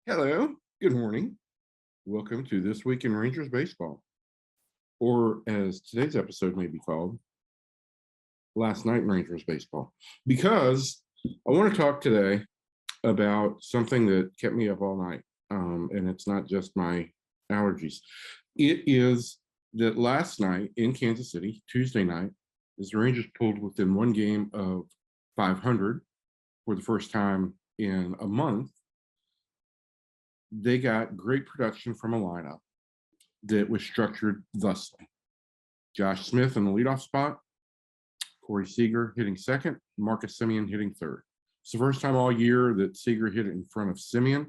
Hello, good morning. Welcome to This Week in Rangers Baseball, or as today's episode may be called, Last Night in Rangers Baseball. Because I want to talk today about something that kept me up all night, and it's not just my allergies. It is that last night in Kansas City, Tuesday night, as the Rangers pulled within one game of 500 for the first time in a month, they got great production from a lineup that was structured thusly: Josh Smith in the leadoff spot, Corey Seager hitting second, Marcus Semien hitting third. It's the first time all year that Seager hit it in front of Semien,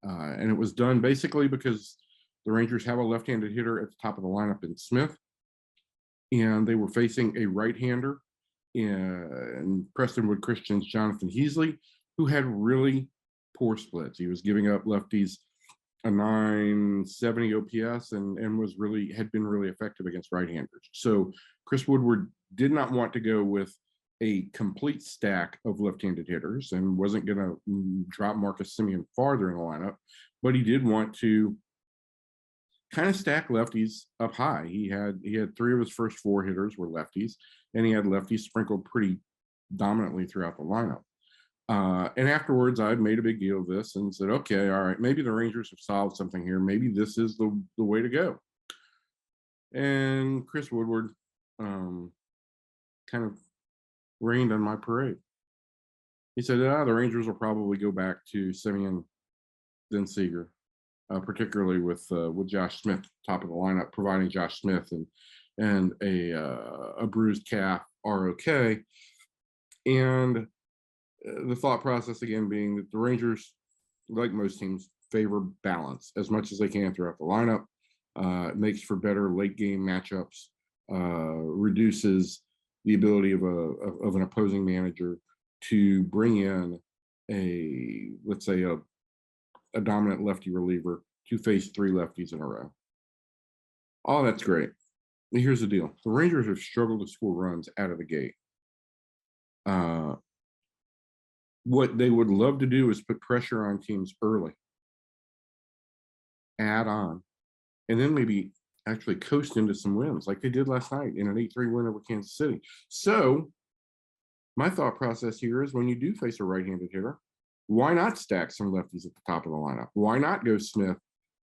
and it was done basically because the Rangers have a left-handed hitter at the top of the lineup in Smith, and they were facing a right-hander in Prestonwood Christian's Jonathan Heasley, who had really poor splits. He was giving up lefties a 970 OPS and had been really effective against right-handers. So Chris Woodward did not want to go with a complete stack of left-handed hitters and wasn't going to drop Marcus Semien farther in the lineup, but he did want to kind of stack lefties up high. He had three of his first four hitters were lefties, and he had lefties sprinkled pretty dominantly throughout the lineup. And afterwards, I made a big deal of this and said, okay, all right, maybe the Rangers have solved something here. Maybe this is the way to go. And Chris Woodward kind of rained on my parade. He said, the Rangers will probably go back to Semien, then Seager, particularly with Josh Smith top of the lineup, providing Josh Smith and a bruised calf are okay. And the thought process again being that the Rangers, like most teams, favor balance as much as they can throughout the lineup. It makes for better late game matchups, reduces the ability of an opposing manager to bring in let's say a dominant lefty reliever to face three lefties in a row. All that's great. But here's the deal: the Rangers have struggled to score runs out of the gate. What they would love to do is put pressure on teams early, add on, and then maybe actually coast into some wins like they did last night in an 8-3 win over Kansas City. So my thought process here is when you do face a right-handed hitter, why not stack some lefties at the top of the lineup? Why not go Smith,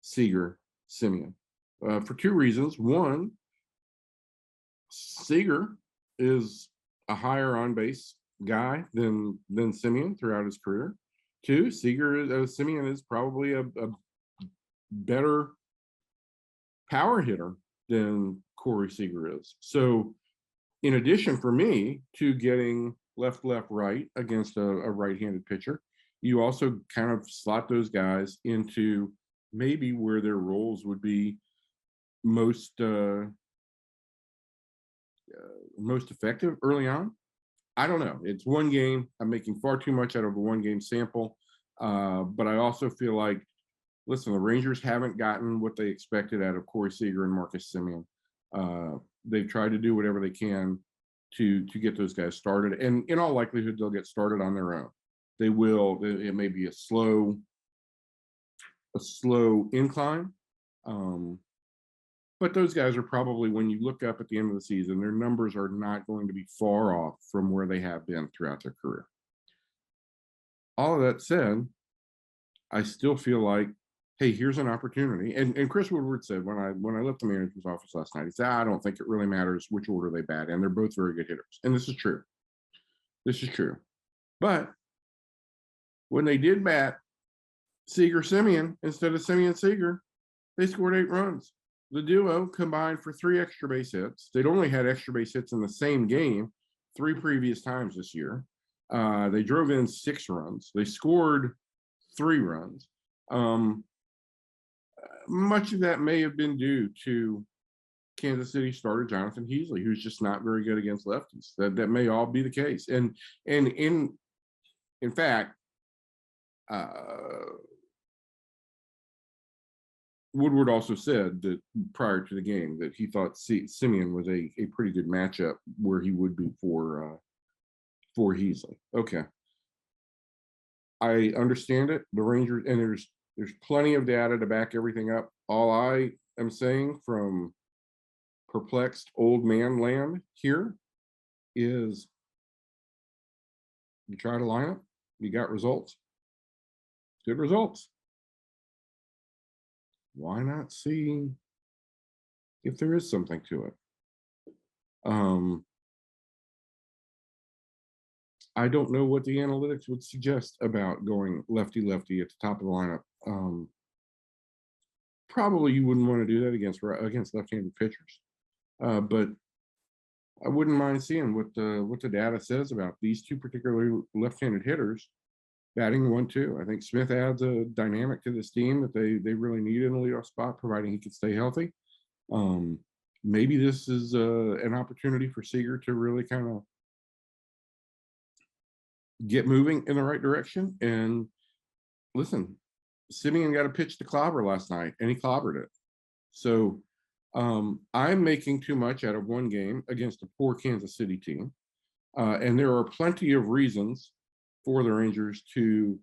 Seager, Semien? For two reasons. One, Seager is a higher on-base guy than Semien throughout his career. Two, Semien is probably a better power hitter than Corey Seager is. So in addition, for me, to getting left, right against a right-handed pitcher, you also kind of slot those guys into maybe where their roles would be most effective early on. I don't know. It's one game. I'm making far too much out of a one-game sample. But I also feel like, listen, the Rangers haven't gotten what they expected out of Corey Seager and Marcus Semien. They've tried to do whatever they can to get those guys started. And in all likelihood, they'll get started on their own. They will. It may be a slow incline. But those guys are probably, when you look up at the end of the season, their numbers are not going to be far off from where they have been throughout their career. All of that said, I still feel like, hey, here's an opportunity. And Chris Woodward said when I left the manager's office last night, he said, I don't think it really matters which order they bat in. They're both very good hitters. And this is true. But when they did bat Seager Semien instead of Semien Seager, they scored 8 runs. The duo combined for 3 extra base hits. They'd only had extra base hits in the same game 3 previous times this year. They drove in 6 runs. They scored 3 runs. Much of that may have been due to Kansas City starter Jonathan Heasley, who's just not very good against lefties. That may all be the case. And in fact, Woodward also said that prior to the game that he thought Semien was a pretty good matchup where he would be for Heasley. Okay. I understand it. The Rangers, and There's plenty of data to back everything up. All I am saying from perplexed old man land here is you try to line up, you got results, good results. Why not see if there is something to it? I don't know what the analytics would suggest about going lefty-lefty at the top of the lineup. Probably you wouldn't want to do that against left-handed pitchers, but I wouldn't mind seeing what the data says about these two particularly left-handed hitters batting 1-2. I think Smith adds a dynamic to this team that they really need in a leadoff spot, providing he can stay healthy. Maybe this is an opportunity for Seager to really kind of get moving in the right direction. And listen, Simeon got a pitch to clobber last night, and he clobbered it. So I'm making too much out of one game against a poor Kansas City team. And there are plenty of reasons for the Rangers to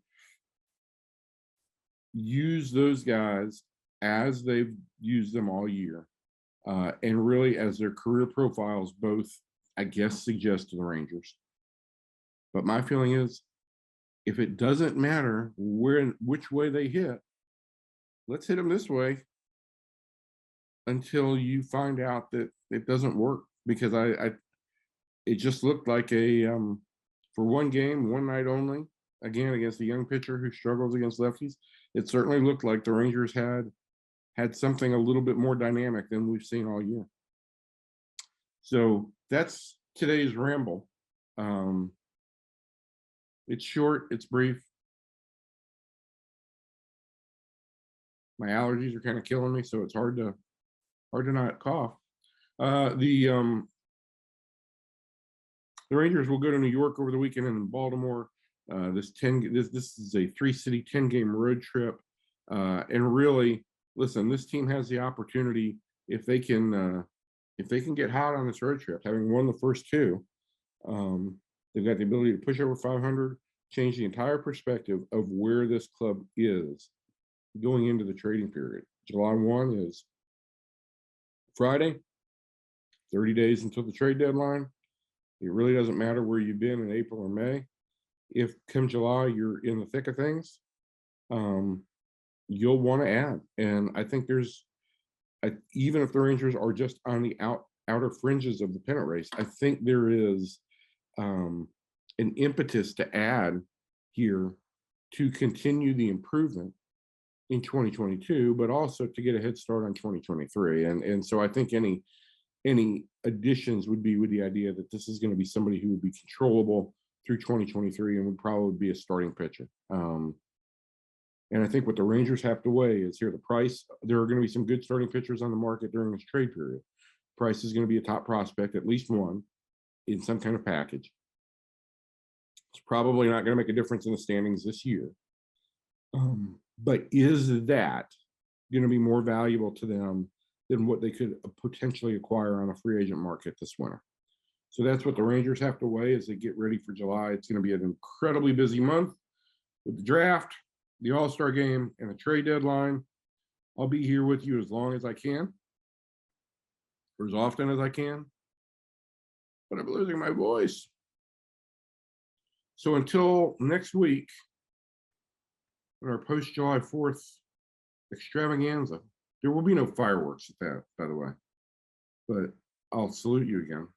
use those guys as they've used them all year. And really as their career profiles both, I guess, suggest to the Rangers. But my feeling is, if it doesn't matter which way they hit, let's hit them this way until you find out that it doesn't work. Because it just looked like for one game, one night only, again against a young pitcher who struggles against lefties, it certainly looked like the Rangers had something a little bit more dynamic than we've seen all year. So that's today's ramble. It's short, it's brief. My allergies are kind of killing me, so it's hard to not cough. The Rangers will go to New York over the weekend and in Baltimore. This is a 3-city 10-game road trip, and really, listen, this team has the opportunity, if they can get hot on this road trip, having won the first two. They've got the ability to push over 500, change the entire perspective of where this club is going into the trading period. July 1 is Friday, 30 days until the trade deadline. It really doesn't matter where you've been in April or May. If come July, you're in the thick of things, you'll want to add. And I think even if the Rangers are just on the outer fringes of the pennant race, I think there is an impetus to add here to continue the improvement in 2022, but also to get a head start on 2023. And so I think any additions would be with the idea that this is going to be somebody who would be controllable through 2023 and would probably be a starting pitcher. And I think what the Rangers have to weigh is here the price. There are going to be some good starting pitchers on the market during this trade period. Price is going to be a top prospect, at least one, in some kind of package. It's probably not going to make a difference in the standings this year. But is that going to be more valuable to them than what they could potentially acquire on a free agent market this winter? So that's what the Rangers have to weigh as they get ready for July. It's going to be an incredibly busy month with the draft, the All-Star game, and the trade deadline. I'll be here with you as long as I can, or as often as I can, but I'm losing my voice. So until next week, in our post-July 4th extravaganza, there will be no fireworks at that, by the way, but I'll salute you again.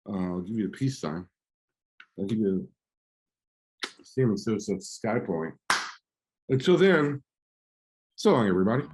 I'll give you the peace sign. I'll give you Sammy Sosa sky point. Until then, so long, everybody.